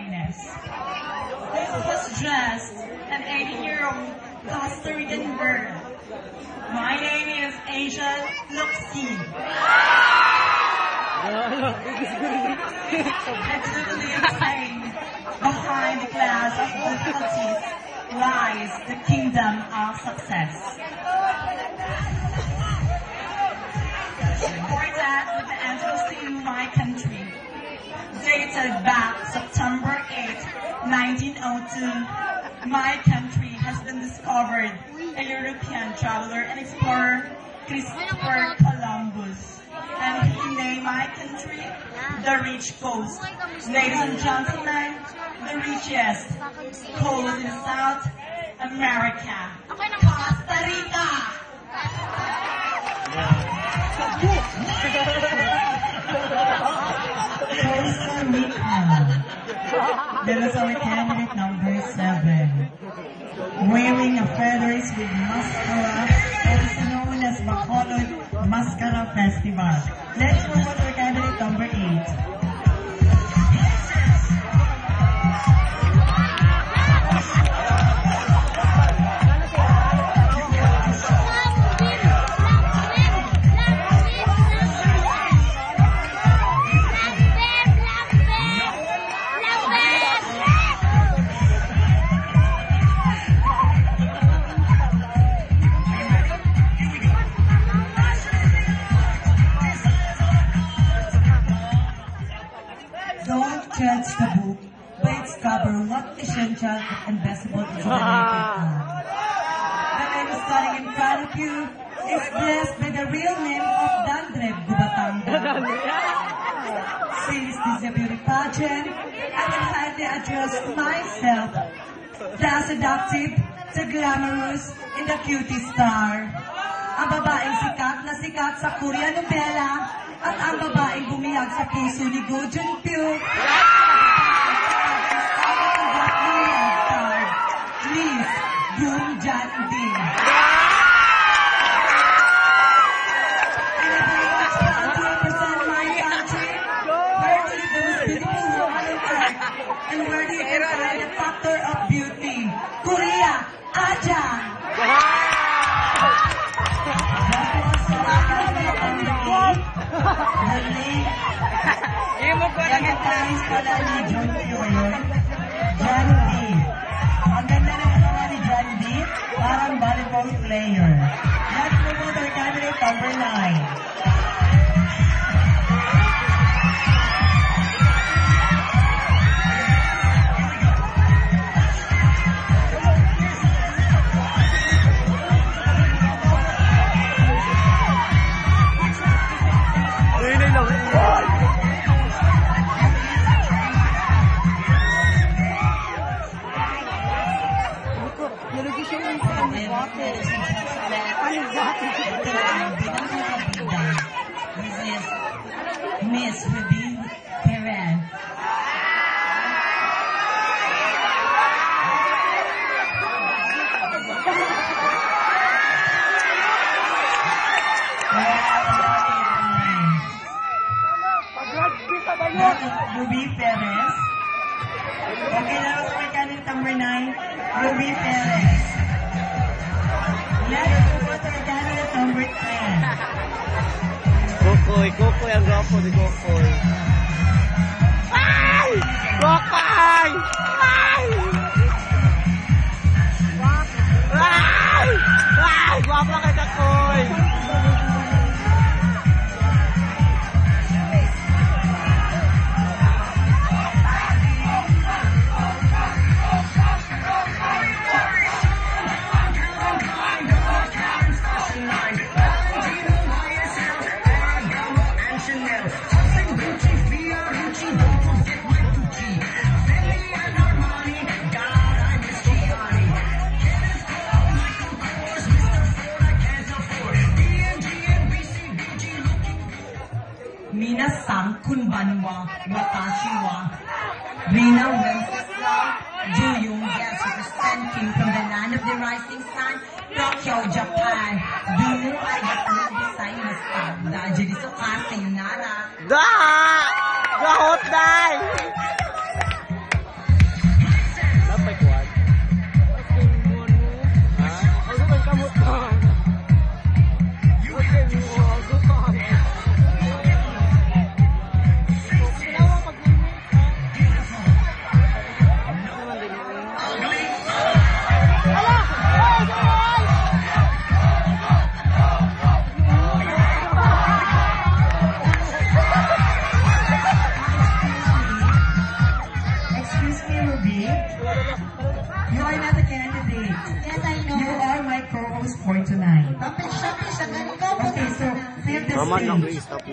Highness. This was just an 80-year-old Costa Rican girl. My name is Asia Luxi. I do believe saying behind the glass of difficulties lies the kingdom of success. For that, with the entrance to my country, dated back September 8, 1902, my country has been discovered a European traveler and explorer, Christopher Columbus. And he named my country the Rich Coast. Ladies and gentlemen, the richest coast in South America, Costa Rica. Costa Rica. Dinosaur candidate number 7. Wearing a feathers with mascara, also known as Bacolod Mascara Festival. Let's move on to candidate number 8. Don't judge the book by its cover. What essential and invisible is the writing. The name standing in front of you is blessed by the real name of Dandrev Gubatanga. Since this is a beauty pageant, I can hardly address myself. The seductive, the glamorous, and the cutie star. Ang babaeng sikat sa Korean novela at ang babaeng bumihag sa puso ni Go Junpyo. Miss Yoon Jandin. And I very much proud to represent my country, where the most beautiful woman on earth, and where you can find the factor of beauty. Korea, Aja! Nag-times pala ni John D. John D. Ang ganda ng katawan ni John D. Parang volleyball player. Let's move on to our candidate number 9. Miss Ruby Perez. Ruby Perez. Okay, now for candidate number 9, Ruby Perez. Let's move on to candidate number 10. Kokoy ang gwapo ni Kokoy. Ay! Kokoy! Ay! Ay! Ay! Gwapo kay Kokoy! Minasang Kunbanwa Watashiwa Rina Wenceslaw Juyong guest representing from the land of the rising sun, Tokyo, Japan. Dulu ay gatulog Bisay Masang. Dahil di suka, sayonara. Gahot day! You are not a candidate. Yes, I know. You are my co-host for tonight. Kapit siya, Okay, so clear the Mama, stage. nag-i-stop